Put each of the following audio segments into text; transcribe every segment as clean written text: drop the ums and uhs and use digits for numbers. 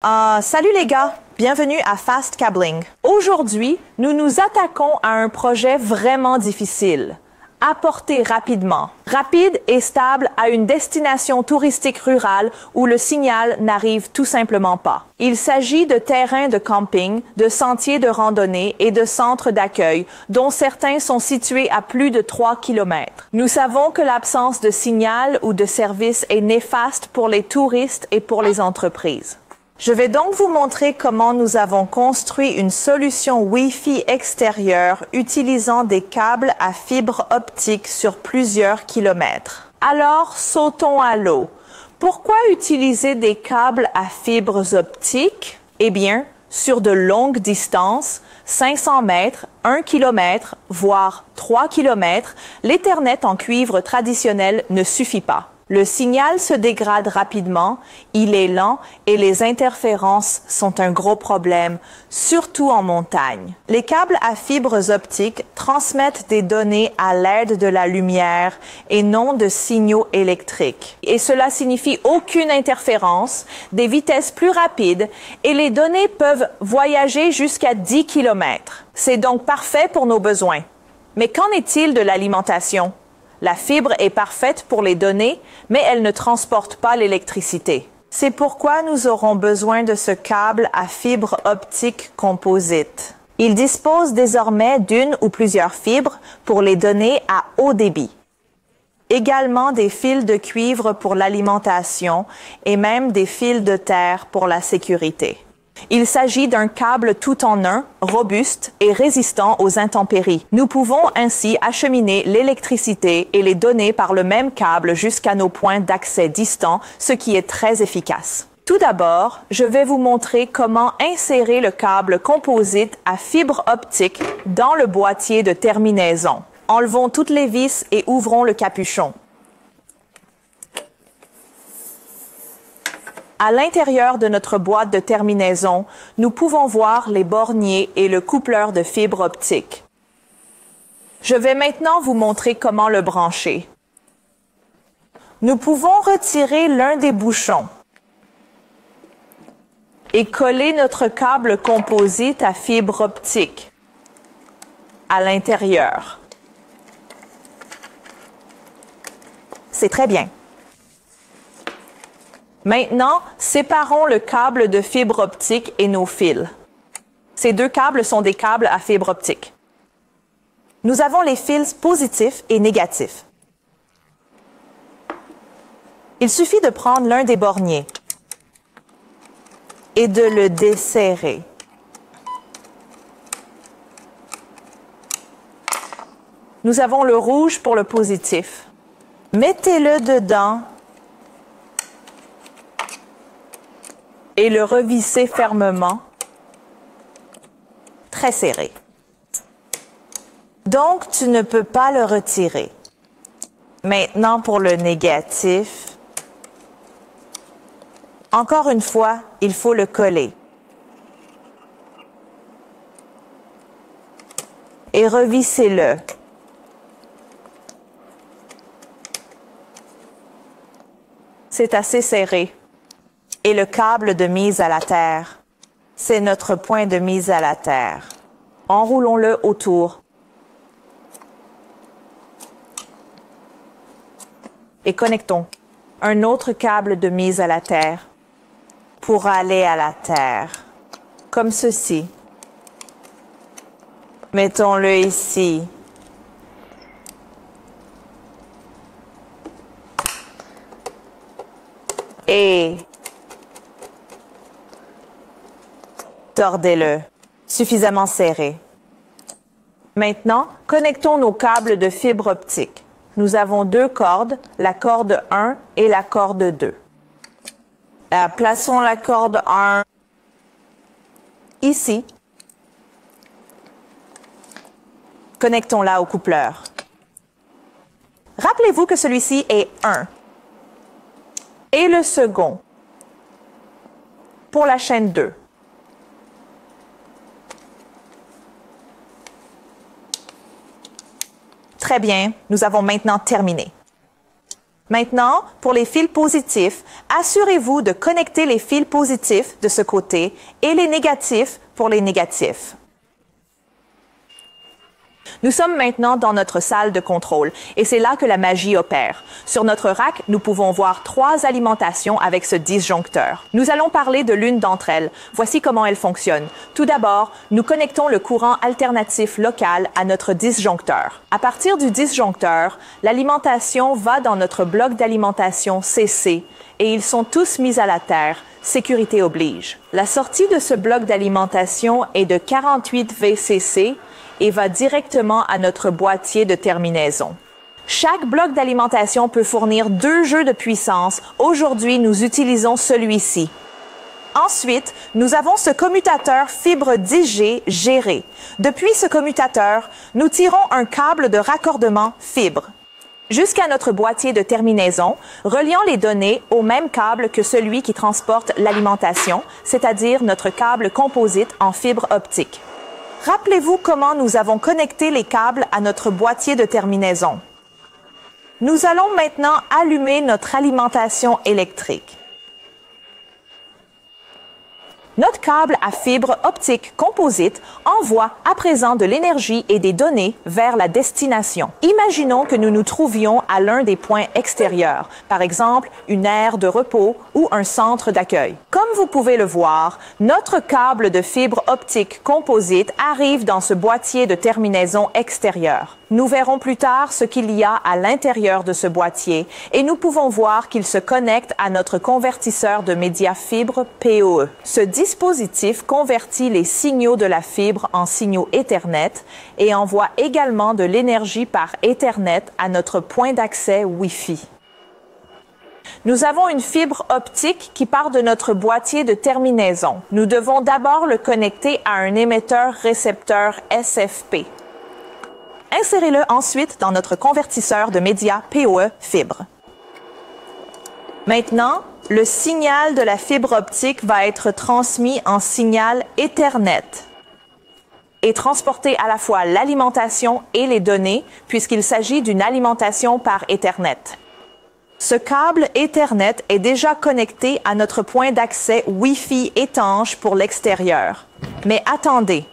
Salut les gars, bienvenue à Fast Cabling. Aujourd'hui, nous nous attaquons à un projet vraiment difficile. Apporter rapidement, rapide et stable à une destination touristique rurale où le signal n'arrive tout simplement pas. Il s'agit de terrains de camping, de sentiers de randonnée et de centres d'accueil, dont certains sont situés à plus de 3 km. Nous savons que l'absence de signal ou de service est néfaste pour les touristes et pour les entreprises. Je vais donc vous montrer comment nous avons construit une solution Wi-Fi extérieure utilisant des câbles à fibre optique sur plusieurs kilomètres. Alors, sautons à l'eau. Pourquoi utiliser des câbles à fibres optiques? Eh bien, sur de longues distances, 500 mètres, 1 km, voire 3 km, l'Ethernet en cuivre traditionnel ne suffit pas. Le signal se dégrade rapidement, il est lent et les interférences sont un gros problème, surtout en montagne. Les câbles à fibres optiques transmettent des données à l'aide de la lumière et non de signaux électriques. Et cela signifie aucune interférence, des vitesses plus rapides et les données peuvent voyager jusqu'à 10 km. C'est donc parfait pour nos besoins. Mais qu'en est-il de l'alimentation? La fibre est parfaite pour les données, mais elle ne transporte pas l'électricité. C'est pourquoi nous aurons besoin de ce câble à fibre optique composite. Il dispose désormais d'une ou plusieurs fibres pour les données à haut débit. Également des fils de cuivre pour l'alimentation et même des fils de terre pour la sécurité. Il s'agit d'un câble tout en un, robuste et résistant aux intempéries. Nous pouvons ainsi acheminer l'électricité et les données par le même câble jusqu'à nos points d'accès distants, ce qui est très efficace. Tout d'abord, je vais vous montrer comment insérer le câble composite à fibre optique dans le boîtier de terminaison. Enlevons toutes les vis et ouvrons le capuchon. À l'intérieur de notre boîte de terminaison, nous pouvons voir les borniers et le coupleur de fibre optique. Je vais maintenant vous montrer comment le brancher. Nous pouvons retirer l'un des bouchons et coller notre câble composite à fibre optique à l'intérieur. C'est très bien. Maintenant, séparons le câble de fibre optique et nos fils. Ces deux câbles sont des câbles à fibre optique. Nous avons les fils positifs et négatifs. Il suffit de prendre l'un des borniers et de le desserrer. Nous avons le rouge pour le positif. Mettez-le dedans et le revissez fermement, très serré. Donc, tu ne peux pas le retirer. Maintenant, pour le négatif. Encore une fois, il faut le coller. Et revissez-le. C'est assez serré. Et le câble de mise à la terre. C'est notre point de mise à la terre. Enroulons-le autour. Et connectons un autre câble de mise à la terre pour aller à la terre, comme ceci. Mettons-le ici. Et tordez-le, suffisamment serré. Maintenant, connectons nos câbles de fibre optique. Nous avons deux cordes, la corde 1 et la corde 2. Plaçons la corde 1 ici. Connectons-la au coupleur. Rappelez-vous que celui-ci est 1. Et le second pour la chaîne 2. Très bien, nous avons maintenant terminé. Maintenant, pour les fils positifs, assurez-vous de connecter les fils positifs de ce côté et les négatifs pour les négatifs. Nous sommes maintenant dans notre salle de contrôle et c'est là que la magie opère. Sur notre rack, nous pouvons voir 3 alimentations avec ce disjoncteur. Nous allons parler de l'une d'entre elles. Voici comment elle fonctionne. Tout d'abord, nous connectons le courant alternatif local à notre disjoncteur. À partir du disjoncteur, l'alimentation va dans notre bloc d'alimentation CC et ils sont tous mis à la terre. Sécurité oblige. La sortie de ce bloc d'alimentation est de 48 VCC et va directement à notre boîtier de terminaison. Chaque bloc d'alimentation peut fournir 2 jeux de puissance. Aujourd'hui, nous utilisons celui-ci. Ensuite, nous avons ce commutateur fibre 10G géré. Depuis ce commutateur, nous tirons un câble de raccordement fibre jusqu'à notre boîtier de terminaison, reliant les données au même câble que celui qui transporte l'alimentation, c'est-à-dire notre câble composite en fibre optique. Rappelez-vous comment nous avons connecté les câbles à notre boîtier de terminaison. Nous allons maintenant allumer notre alimentation électrique. Notre câble à fibre optique composite envoie à présent de l'énergie et des données vers la destination. Imaginons que nous nous trouvions à l'un des points extérieurs, par exemple une aire de repos ou un centre d'accueil. Comme vous pouvez le voir, notre câble de fibre optique composite arrive dans ce boîtier de terminaison extérieur. Nous verrons plus tard ce qu'il y a à l'intérieur de ce boîtier et nous pouvons voir qu'il se connecte à notre convertisseur de médias fibre PoE. Ce dispositif convertit les signaux de la fibre en signaux Ethernet et envoie également de l'énergie par Ethernet à notre point d'accès Wi-Fi. Nous avons une fibre optique qui part de notre boîtier de terminaison. Nous devons d'abord le connecter à un émetteur-récepteur SFP. Insérez-le ensuite dans notre convertisseur de médias PoE fibre. Maintenant, le signal de la fibre optique va être transmis en signal Ethernet et transporter à la fois l'alimentation et les données puisqu'il s'agit d'une alimentation par Ethernet. Ce câble Ethernet est déjà connecté à notre point d'accès Wi-Fi étanche pour l'extérieur. Mais attendez.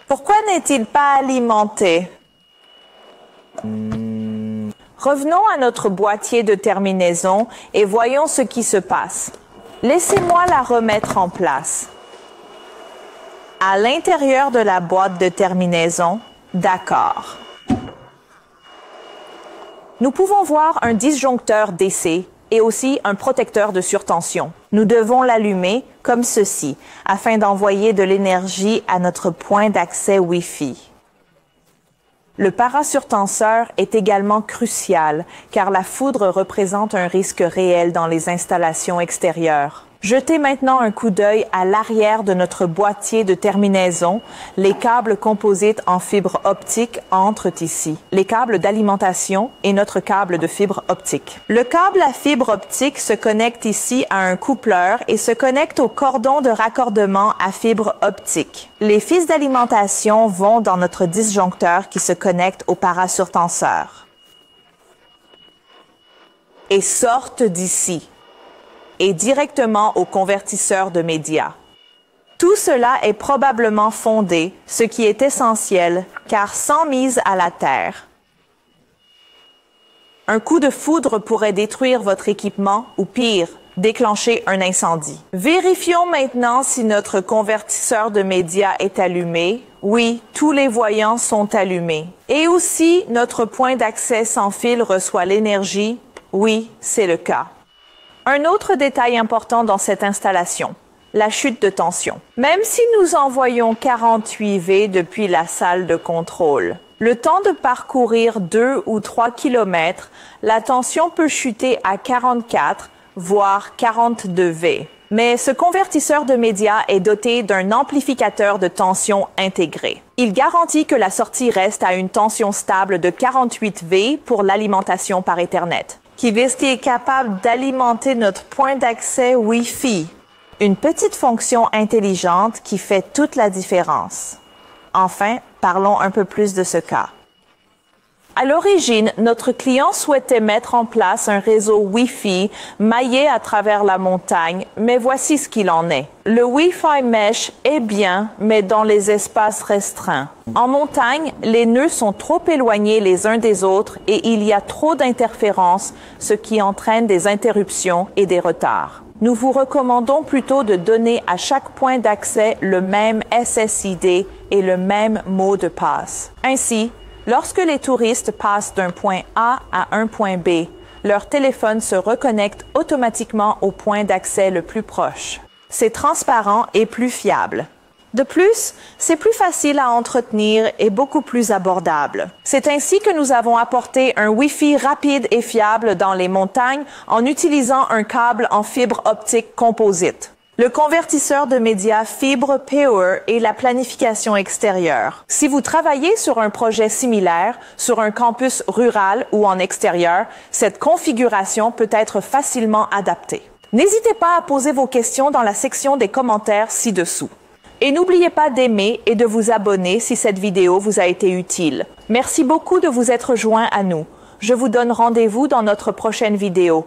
Pourquoi n'est-il pas alimenté? Revenons à notre boîtier de terminaison et voyons ce qui se passe. Laissez-moi la remettre en place. À l'intérieur de la boîte de terminaison, d'accord. Nous pouvons voir un disjoncteur DC et aussi un protecteur de surtension. Nous devons l'allumer comme ceci afin d'envoyer de l'énergie à notre point d'accès Wi-Fi. Le parasurtenseur est également crucial car la foudre représente un risque réel dans les installations extérieures. Jetez maintenant un coup d'œil à l'arrière de notre boîtier de terminaison. Les câbles composites en fibre optique entrent ici. Les câbles d'alimentation et notre câble de fibre optique. Le câble à fibre optique se connecte ici à un coupleur et se connecte au cordon de raccordement à fibre optique. Les fils d'alimentation vont dans notre disjoncteur qui se connecte au parasurtenseur et sortent d'ici et directement au convertisseur de médias. Tout cela est probablement fondé, ce qui est essentiel, car sans mise à la terre, un coup de foudre pourrait détruire votre équipement ou pire, déclencher un incendie. Vérifions maintenant si notre convertisseur de médias est allumé. Oui, tous les voyants sont allumés. Et aussi, notre point d'accès sans fil reçoit l'énergie. Oui, c'est le cas. Un autre détail important dans cette installation, la chute de tension. Même si nous envoyons 48 V depuis la salle de contrôle, le temps de parcourir 2 ou 3 km, la tension peut chuter à 44, voire 42 V. Mais ce convertisseur de médias est doté d'un amplificateur de tension intégré. Il garantit que la sortie reste à une tension stable de 48 V pour l'alimentation par Ethernet, qui est capable d'alimenter notre point d'accès Wi-Fi. Une petite fonction intelligente qui fait toute la différence. Enfin, parlons un peu plus de ce cas. À l'origine, notre client souhaitait mettre en place un réseau Wi-Fi maillé à travers la montagne, mais voici ce qu'il en est. Le Wi-Fi Mesh est bien, mais dans les espaces restreints. En montagne, les nœuds sont trop éloignés les uns des autres et il y a trop d'interférences, ce qui entraîne des interruptions et des retards. Nous vous recommandons plutôt de donner à chaque point d'accès le même SSID et le même mot de passe. Ainsi, lorsque les touristes passent d'un point A à un point B, leur téléphone se reconnecte automatiquement au point d'accès le plus proche. C'est transparent et plus fiable. De plus, c'est plus facile à entretenir et beaucoup plus abordable. C'est ainsi que nous avons apporté un Wi-Fi rapide et fiable dans les montagnes en utilisant un câble en fibre optique composite, le convertisseur de médias Fibre Power et la planification extérieure. Si vous travaillez sur un projet similaire, sur un campus rural ou en extérieur, cette configuration peut être facilement adaptée. N'hésitez pas à poser vos questions dans la section des commentaires ci-dessous. Et n'oubliez pas d'aimer et de vous abonner si cette vidéo vous a été utile. Merci beaucoup de vous être joints à nous. Je vous donne rendez-vous dans notre prochaine vidéo.